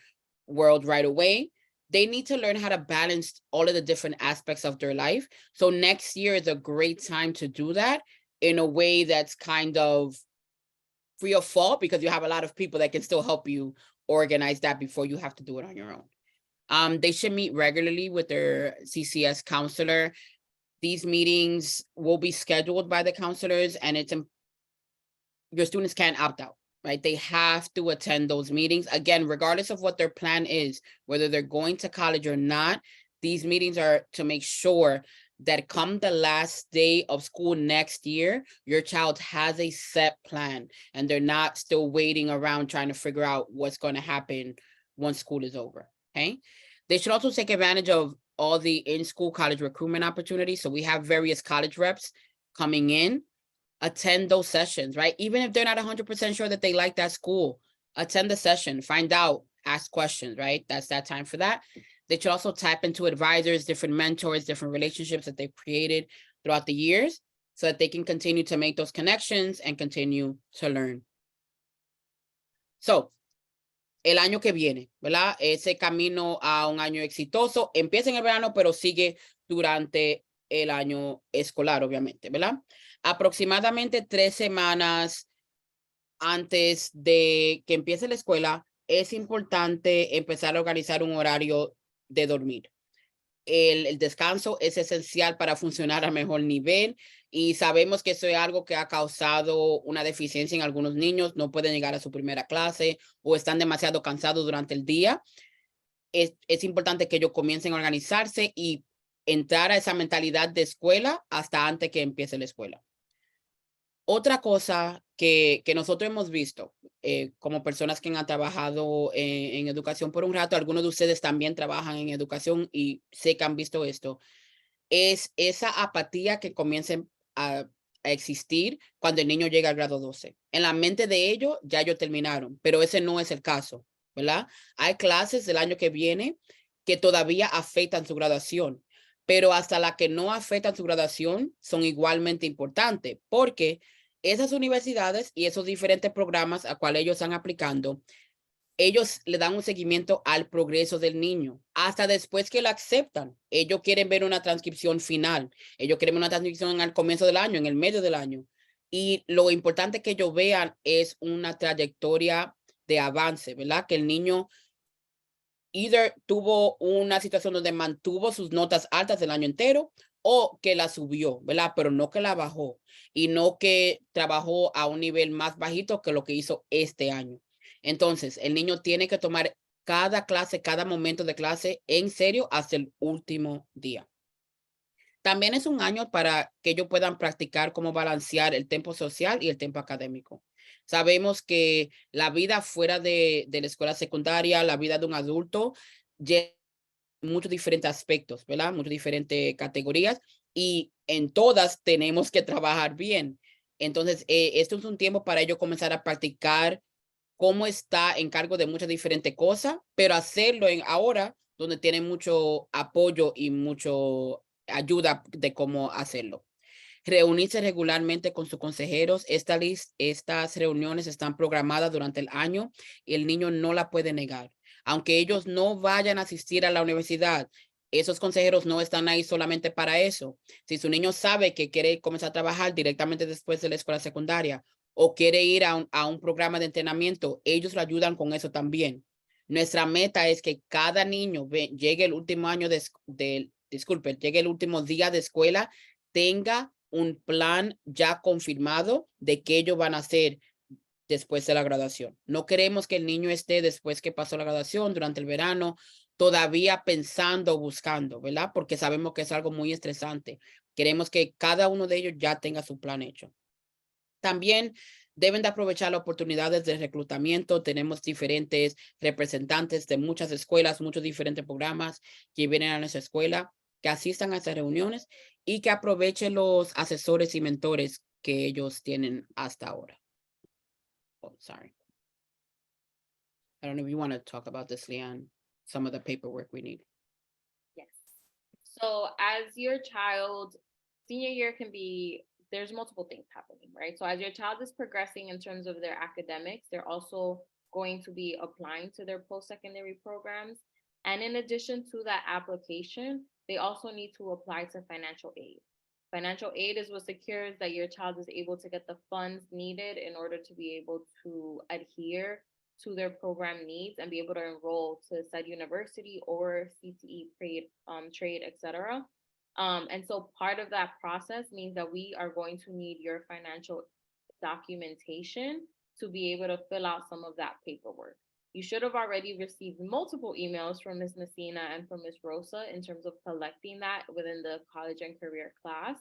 world right away, they need to learn how to balance all of the different aspects of their life. So next year is a great time to do that in a way that's kind of free of fault, because you have a lot of people that can still help you organize that before you have to do it on your own. They should meet regularly with their CCS counselor. These meetings will be scheduled by the counselors, and your students can't opt out, right? They have to attend those meetings. Again, regardless of what their plan is, whether they're going to college or not, these meetings are to make sure that come the last day of school next year, your child has a set plan and they're not still waiting around trying to figure out what's going to happen once school is over, okay? They should also take advantage of all the in-school college recruitment opportunities. So we have various college reps coming in. Attend those sessions, right? Even if they're not 100% sure that they like that school, attend the session, find out, ask questions, right? That's that time for that. They should also tap into advisors, different mentors, different relationships that they've created throughout the years so that they can continue to make those connections and continue to learn. So, el año que viene, ¿verdad? Ese camino a un año exitoso empieza en el verano, pero sigue durante el año escolar, obviamente, ¿verdad? Aproximadamente 3 semanas antes de que empiece la escuela, es importante empezar a organizar un horario de dormir. El descanso es esencial para funcionar a mejor nivel y sabemos que eso es algo que ha causado una deficiencia en algunos niños, no pueden llegar a su primera clase o están demasiado cansados durante el día. Es importante que ellos comiencen a organizarse y entrar a esa mentalidad de escuela hasta antes que empiece la escuela. Otra cosa que nosotros hemos visto como personas que han trabajado en educación por un rato, algunos de ustedes también trabajan en educación y sé que han visto esto, es esa apatía que comienza a existir cuando el niño llega al grado 12. En la mente de ellos ya ellos terminaron, pero ese no es el caso, ¿verdad? Hay clases del año que viene que todavía afectan su graduación, pero hasta las que no afectan su graduación son igualmente importantes, porque esas universidades y esos diferentes programas a cuales ellos están aplicando, ellos le dan un seguimiento al progreso del niño, hasta después que lo aceptan. Ellos quieren ver una transcripción final, ellos quieren ver una transcripción al comienzo del año, en el medio del año. Y lo importante que ellos vean es una trayectoria de avance, ¿verdad? Que el niño tuvo una situación donde mantuvo sus notas altas el año entero o que la subió, ¿verdad? Pero no que la bajó y no que trabajó a un nivel más bajito que lo que hizo este año. Entonces, el niño tiene que tomar cada clase, cada momento de clase en serio hasta el último día. También es un año para que ellos puedan practicar cómo balancear el tiempo social y el tiempo académico. Sabemos que la vida fuera de la escuela secundaria, la vida de un adulto, lleva muchos diferentes aspectos, ¿verdad? Muchas diferentes categorías y en todas tenemos que trabajar bien. Entonces, esto es un tiempo para ellos comenzar a practicar cómo está en cargo de muchas diferentes cosas, pero hacerlo en ahora donde tienen mucho apoyo y mucho ayuda de cómo hacerlo. Reunirse regularmente con sus consejeros. Estas reuniones están programadas durante el año y el niño no la puede negar. Aunque ellos no vayan a asistir a la universidad, esos consejeros no están ahí solamente para eso. Si su niño sabe que quiere comenzar a trabajar directamente después de la escuela secundaria o quiere ir a un programa de entrenamiento, ellos lo ayudan con eso también. Nuestra meta es que cada niño llegue el último año llegue el último día de escuela, tenga un plan ya confirmado de qué ellos van a hacer después de la graduación. No queremos que el niño esté después que pasó la graduación, durante el verano, todavía pensando, buscando, ¿verdad? Porque sabemos que es algo muy estresante. Queremos que cada uno de ellos ya tenga su plan hecho. También deben de aprovechar las oportunidades de reclutamiento. Tenemos diferentes representantes de muchas escuelas, muchos diferentes programas que vienen a nuestra escuela, que asistan a estas reuniones y que aprovechen los asesores y mentores que ellos tienen hasta ahora. Oh, sorry. I don't know if you want to talk about this, Leanne, some of the paperwork we need. Yes. So as your child, senior year can be, there's multiple things happening, right? So as your child is progressing in terms of their academics, they're also going to be applying to their post-secondary programs. And in addition to that application, they also need to apply to financial aid. Financial aid is what secures that your child is able to get the funds needed in order to be able to adhere to their program needs and be able to enroll to said university or CTE trade, etc. And so part of that process means that we are going to need your financial documentation to be able to fill out some of that paperwork. You should have already received multiple emails from Ms. Messina and from Ms. Rosa in terms of collecting that within the college and career class.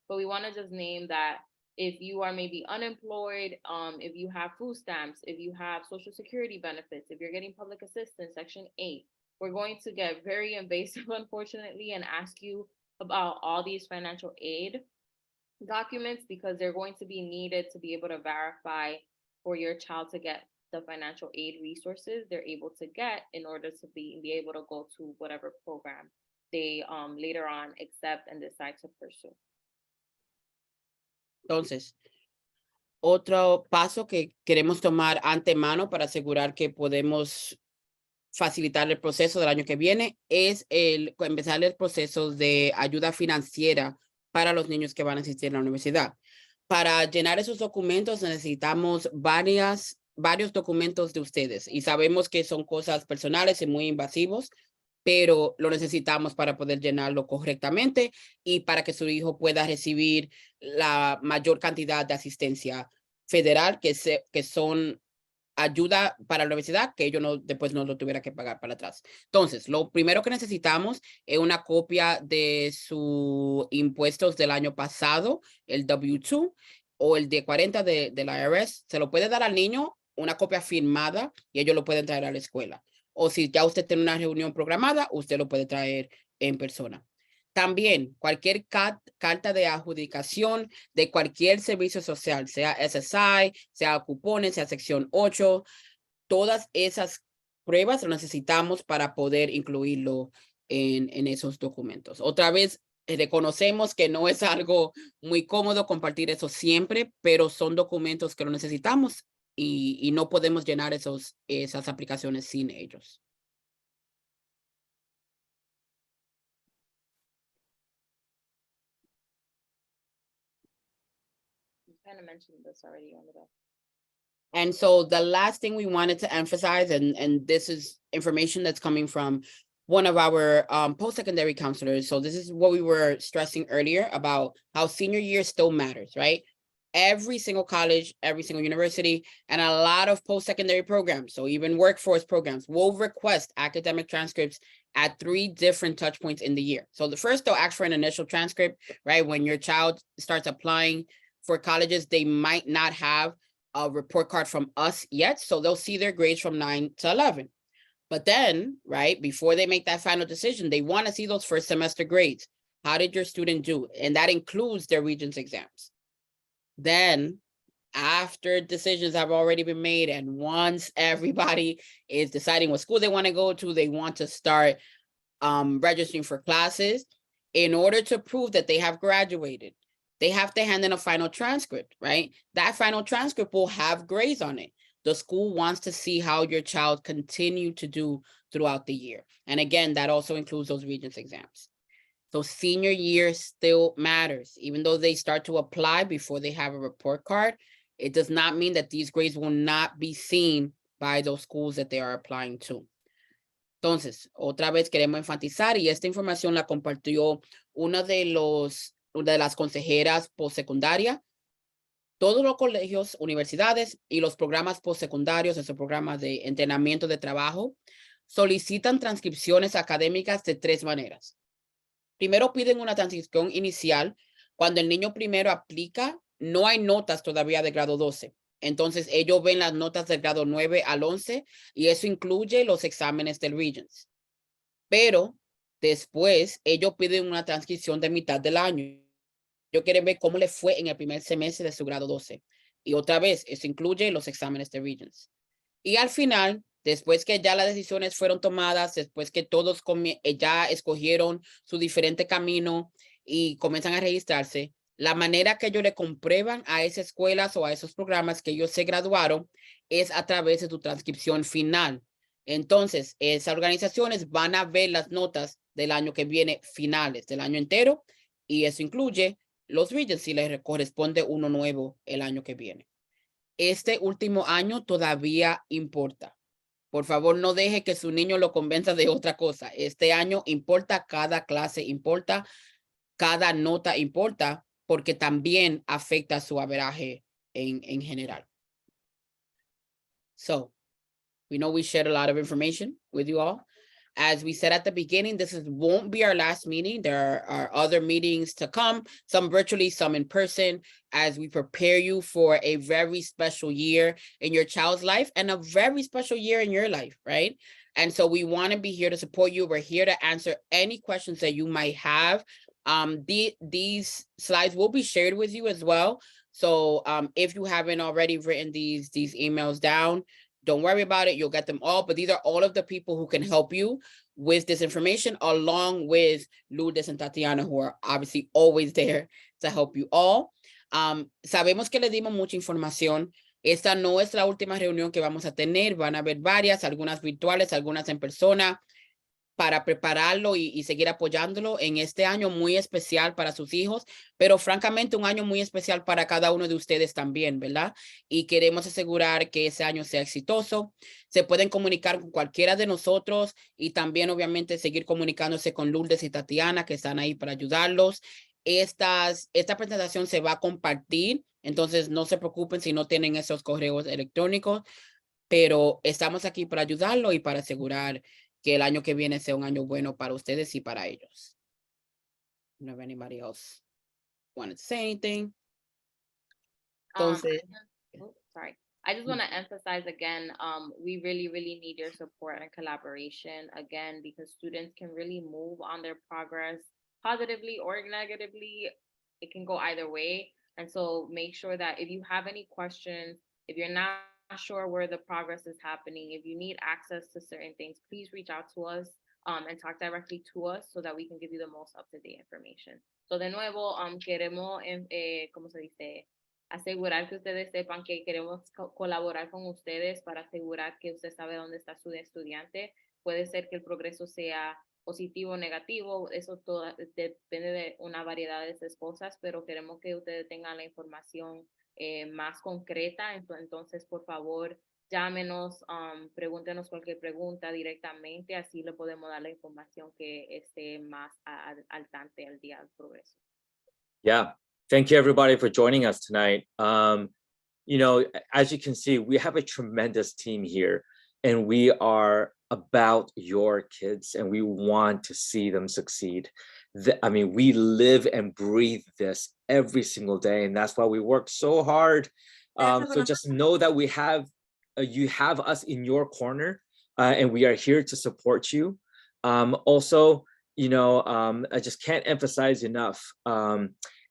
But we want to just name that if you are maybe unemployed, if you have food stamps, if you have social security benefits, if you're getting public assistance, Section 8, we're going to get very invasive, unfortunately, and ask you about all these financial aid documents because they're going to be needed to be able to verify for your child to get the financial aid resources they're able to get in order to be able to go to whatever program they later on accept and decide to pursue. Entonces, otro paso que queremos tomar antemano para asegurar que podemos facilitar el proceso del año que viene es empezar el proceso de ayuda financiera para los niños que van a asistir a la universidad. Para llenar esos documentos necesitamos varios documentos de ustedes y sabemos que son cosas personales y muy invasivos, pero lo necesitamos para poder llenarlo correctamente y para que su hijo pueda recibir la mayor cantidad de asistencia federal que son ayuda para la universidad que ellos después no lo tuviera que pagar para atrás. Entonces, lo primero que necesitamos es una copia de sus impuestos del año pasado, el W-2 o el D40 del IRS. Se lo puede dar al niño, una copia firmada, y ellos lo pueden traer a la escuela. O si ya usted tiene una reunión programada, usted lo puede traer en persona. También cualquier carta de adjudicación de cualquier servicio social, sea SSI, sea cupones, sea sección 8, todas esas pruebas lo necesitamos para poder incluirlo en esos documentos. Otra vez, reconocemos que no es algo muy cómodo compartir eso siempre, pero son documentos que lo necesitamos y no podemos llenar esas aplicaciones sin ellos. You kind of mentioned this already on the back. And so the last thing we wanted to emphasize, and this is information that's coming from one of our post-secondary counselors. So this is what we were stressing earlier about how senior year still matters, right? Every single college, every single university, and a lot of post-secondary programs, so even workforce programs, will request academic transcripts at 3 different touch points in the year. So the first, they'll ask for an initial transcript, right? When your child starts applying for colleges, they might not have a report card from us yet, so they'll see their grades from 9 to 11. But then, right, before they make that final decision, they want to see those first semester grades. How did your student do? And that includes their Regents exams. Then, after decisions have already been made, and once everybody is deciding what school they want to go to, they want to start registering for classes. In order to prove that they have graduated, they have to hand in a final transcript, right? That final transcript will have grades on it. The school wants to see how your child continued to do throughout the year. And again, that also includes those Regents exams. So senior year still matters. Even though they start to apply before they have a report card, it does not mean that these grades will not be seen by those schools that they are applying to. Entonces, otra vez queremos enfatizar, y esta información la compartió una de las consejeras postsecundaria. Todos los colegios, universidades y los programas postsecundarios, esos programas de entrenamiento de trabajo, solicitan transcripciones académicas de 3 maneras. Primero piden una transcripción inicial. Cuando el niño primero aplica, no hay notas todavía de grado 12. Entonces ellos ven las notas del grado 9 al 11 y eso incluye los exámenes del Regents. Pero después ellos piden una transcripción de mitad del año. Ellos quieren ver cómo le fue en el primer semestre de su grado 12. Y otra vez, eso incluye los exámenes de Regents. Y al final, después que ya las decisiones fueron tomadas, después que todos ya escogieron su diferente camino y comienzan a registrarse, la manera que ellos le comprueban a esas escuelas o a esos programas que ellos se graduaron es a través de tu transcripción final. Entonces, esas organizaciones van a ver las notas del año que viene, finales del año entero, y eso incluye los Regents si les corresponde uno nuevo el año que viene. Este último año todavía importa. Por favor, no deje que su niño lo convenza de otra cosa. Este año importa, cada clase importa, cada nota importa, porque también afecta su averaje en general. So, we know we shared a lot of information with you all. As we said at the beginning, this won't be our last meeting. There are other meetings to come, some virtually, some in person, as we prepare you for a very special year in your child's life and a very special year in your life, right? And so we want to be here to support you. We're here to answer any questions that you might have. These slides will be shared with you as well. So if you haven't already written these emails down, don't worry about it. You'll get them all. But these are all of the people who can help you with this information, along with Lourdes and Tatiana, who are obviously always there to help you all. Sabemos que le dimos mucha información. Esta no es la última reunión que vamos a tener. Van a haber varias, algunas virtuales, algunas en persona, para prepararlo y seguir apoyándolo en este año muy especial para sus hijos, pero francamente un año muy especial para cada uno de ustedes también, ¿verdad? Y queremos asegurar que ese año sea exitoso. Se pueden comunicar con cualquiera de nosotros y también obviamente seguir comunicándose con Lourdes y Tatiana, que están ahí para ayudarlos. Esta presentación se va a compartir, entonces no se preocupen si no tienen esos correos electrónicos, pero estamos aquí para ayudarlo y para asegurar que el año que viene sea un año bueno para ustedes y para ellos. I don't know if anybody else wanted to say anything. Entonces, Sorry. I just want to emphasize again, we really, really need your support and collaboration again, because students can really move on their progress positively or negatively. It can go either way. And so make sure that if you have any questions, if you're not sure where the progress is happening, if you need access to certain things, please reach out to us and talk directly to us so that we can give you the most up-to-date information. So de nuevo, queremos, ¿cómo se dice? Asegurar que ustedes sepan que queremos colaborar con ustedes para asegurar que usted sabe dónde está su estudiante. Puede ser que el progreso sea positivo o negativo, eso todo depende de una variedad de cosas, pero queremos que ustedes tengan la información más concreta. Entonces, por favor, llámenos, pregúntenos cualquier pregunta directamente, así le podemos dar la información que esté más al tanto al día del progreso. Yeah, thank you everybody for joining us tonight. You know, as you can see, we have a tremendous team here, and we are about your kids, and we want to see them succeed. I mean, we live and breathe this every single day, and that's why we work so hard. So just know that we have, you have us in your corner, and we are here to support you. Also, you know, I just can't emphasize enough,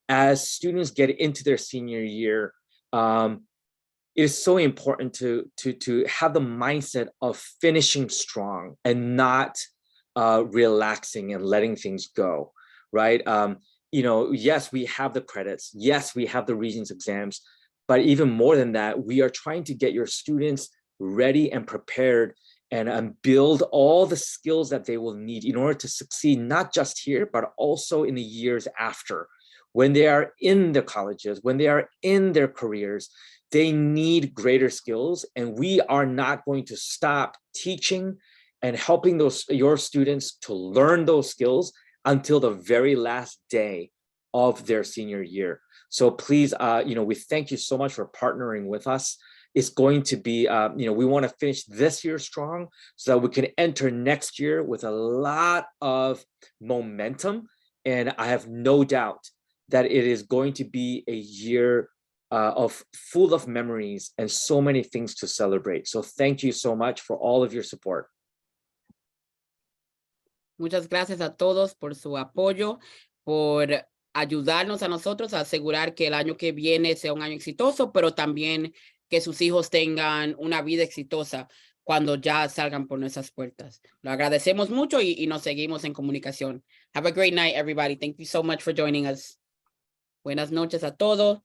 as students get into their senior year, it is so important to have the mindset of finishing strong and not relaxing and letting things go, right? You know, yes, we have the credits, yes, we have the Regents exams, but even more than that, we are trying to get your students ready and prepared and build all the skills that they will need in order to succeed, not just here, but also in the years after. When they are in the colleges, when they are in their careers, they need greater skills, and we are not going to stop teaching and helping your students to learn those skills until the very last day of their senior year. So please, you know, we thank you so much for partnering with us. It's going to be, you know, we want to finish this year strong so that we can enter next year with a lot of momentum. And I have no doubt that it is going to be a year of full of memories and so many things to celebrate. So thank you so much for all of your support. Muchas gracias a todos por su apoyo, por ayudarnos a nosotros a asegurar que el año que viene sea un año exitoso, pero también que sus hijos tengan una vida exitosa cuando ya salgan por nuestras puertas. Lo agradecemos mucho y nos seguimos en comunicación. Have a great night, everybody. Thank you so much for joining us. Buenas noches a todos.